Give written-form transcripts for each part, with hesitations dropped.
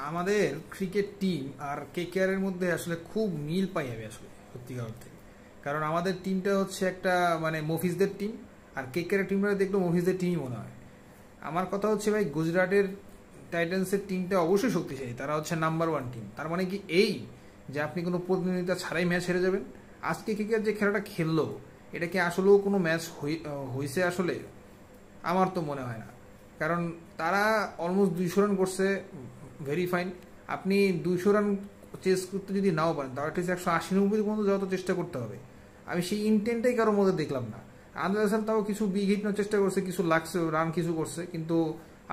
আমাদের cricket team আর KKR এর মধ্যে আসলে খুব মিল পাই আমি আসলে সত্যিকার অর্থে। কারণ আমাদের টিমটা হচ্ছে একটা মানে মফিজদের টিম, আর কেকেআর এর টিমটা দেখলে মফিজদের টিমই মনে হয়। আমার কথা হচ্ছে ভাই, গুজরাটের টাইটান্সের টিমটা অবশ্যই শক্তিশালী, তারা হচ্ছে নাম্বার 1 টিম। তার মানে কি এই যে আপনি কোনো প্রতিদ্বন্দ্বিতা ছাড়াই ম্যাচ হেরে যাবেন? আজকে কেকেআর যে খেলাটা খেললো, এটা কি আসলেও কোনো ম্যাচ হয়েছে আসলে? আমার তো মনে হয় না। কারণ তারা অলমোস্ট 200 রান করছে, ভেরি ফাইন। আপনি 200 রান চেস করতে যদি নাও পারেন, তাও অ্যাটলিস্ট 180-90 পর্যন্ত যাওয়ার তো চেষ্টা করতে হবে। আমি সেই ইন্টেন্টটাই কারোর মধ্যে দেখলাম না। আন্দাজ হাসান তাও কিছু বিগ হিট নেওয়ার চেষ্টা করছে, কিছু লাগছে, রান কিছু করছে, কিন্তু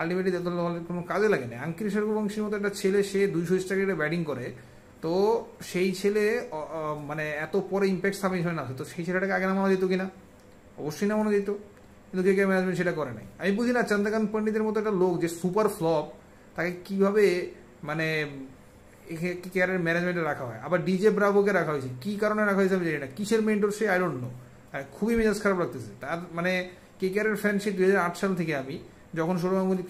আলটিমেটলি তাদের কোনো কাজে লাগে না। আঙ্কির বংশীর মতো একটা ছেলে, সে 200 স্ট্রাইকে ব্যাটিং করে, তো সেই ছেলে মানে এত পরে ইম্প্যাক্ট সাবমিট হয় না, তো সেই ছেলেটাকে আগে নামানো যেত কিনা? অবশ্যই নামানো যেত, কিন্তু কে ম্যানেজমেন্ট সেটা করে নাই। আমি বুঝি না চন্দ্রকান্ত পণ্ডিতের মতো একটা লোক যে সুপার ফ্লপ, তাকে কিভাবে মানে কেয়ারের ম্যানেজমেন্টে রাখা হয়। আবার ডিজে ব্রাভোকে রাখা হয়েছে, কি কারণে রাখা হয়েছে আমি জানি না, কিসের mentor say I don't know. খুবই মেজাজ খারাপ লাগতেছে তার। মানে কেকেআরের ফ্যান সে 2008 সাল থেকে। আমি যখন সৌরভ গাঙ্গুলি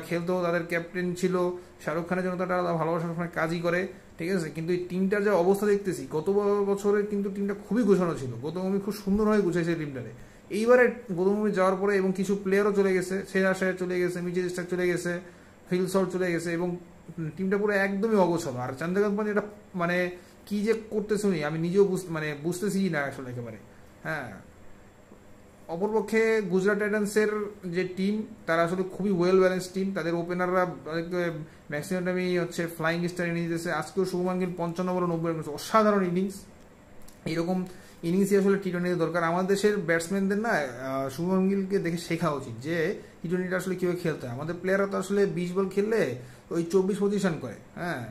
খেলতো, তাদের ক্যাপ্টেন ছিল, শাহরুখ খানের জন্য তারা ভালোবাসার সময় কাজই করে, ঠিক আছে। কিন্তু এই টিমটার যে অবস্থা দেখতেছি, গত বছরের কিন্তু টিমটা খুবই গোছানো ছিল, গৌতম খুব সুন্দরভাবে গুছাইছে টিমটারে। এইবারে গৌতম যাওয়ার পরে এবং কিছু প্লেয়ারও চলে গেছে, শ্রেয়াস আয়ার চলে গেছে, মিচেল স্টার্ক চলে গেছে, ফিল শট চলে গেছে, এবং টিমটা পুরো একদমই অগোছালো। আর চন্দ্রকান্ত পান্ডে এটা মানে কি যে করতেছে আমি নিজেও বুঝতেছি না আসলে একেবারে। হ্যাঁ, অপরপক্ষে গুজরাট টাইটান্সের যে টিম, তারা আসলে খুবই ওয়েল ব্যালেন্স টিম। তাদের ওপেনাররা ম্যাক্সিমাম টাইমই হচ্ছে ফ্লাইং স্টার ইনিংস দিয়েছে। আজকেও শুভমান গিল 55 বলে 90 রান করেছে, অসাধারণ ইনিংস। এরকম ইনিংসই আসলে টি-20 দরকার। আমাদের দেশের ব্যাটসম্যানদের না শুভমান গিলকে দেখে শেখা উচিত যে টি-20টা আসলে কীভাবে খেলতে হয়। আমাদের প্লেয়াররা তো আসলে 20 বল খেললে ওই 24-25 রান করে, হ্যাঁ,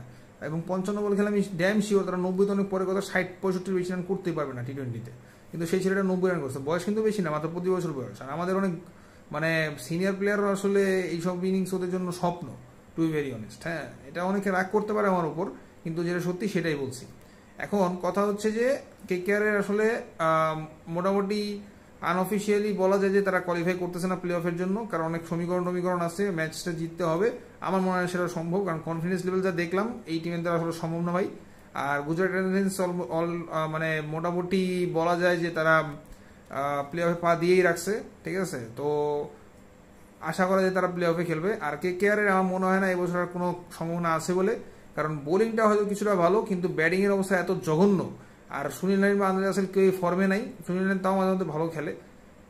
এবং 55 বল খেলে আমি ড্যাম শিওর তারা 90 তো অনেক পরে কথা, 60-65 বেশি রান করতেই পারবে না টি-20তে। কিন্তু সেই ছেলেটা 90 রান করছে, বয়স কিন্তু বেশি না, মাত্র 25 বছর বয়স। আর আমাদের অনেক মানে সিনিয়র প্লেয়াররা আসলে এইসব ইনিংস ওদের জন্য স্বপ্ন, টু বি ভেরি অনেস্ট। হ্যাঁ, এটা অনেকে রাগ করতে পারে আমার উপর, কিন্তু যেটা সত্যি সেটাই বলছি। এখন কথা হচ্ছে যে কেকেআরের আসলে মোটামুটি আনঅফিসিয়ালি বলা যায় যে তারা কোয়ালিফাই করতেছে না প্লে অফের জন্য, কারণ অনেক সমীকরণ আছে, ম্যাচটা জিততে হবে। আমার মনে হয় সেটা সম্ভব, কারণ কনফিডেন্স লেভেল যা দেখলাম এই টিমের দ্বারা আসলে সম্ভব না ভাই। আর গুজরাট টাইটান্স মানে মোটামুটি বলা যায় যে তারা প্লে অফে পা দিয়েই রাখছে, ঠিক আছে। তো আশা করা যায় তারা প্লে অফে খেলবে। আর কেকেআরের আমার মনে হয় না এবছর আর কোনো সম্ভাবনা আছে বলে, কারণ বোলিংটা হয়তো কিছুটা ভালো, কিন্তু ব্যাটিংয়ের অবস্থা এত জঘন্য। আর সুনীল নারিন বা আন্দ্রে রাসেল কেউ ফর্মে নাই, সুনীল নারিন তাও মাঝে মধ্যে ভালো খেলে,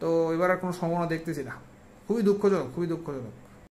তো এবার আর কোনো সম্ভাবনা দেখতেছি না। খুবই দুঃখজনক, খুবই দুঃখজনক।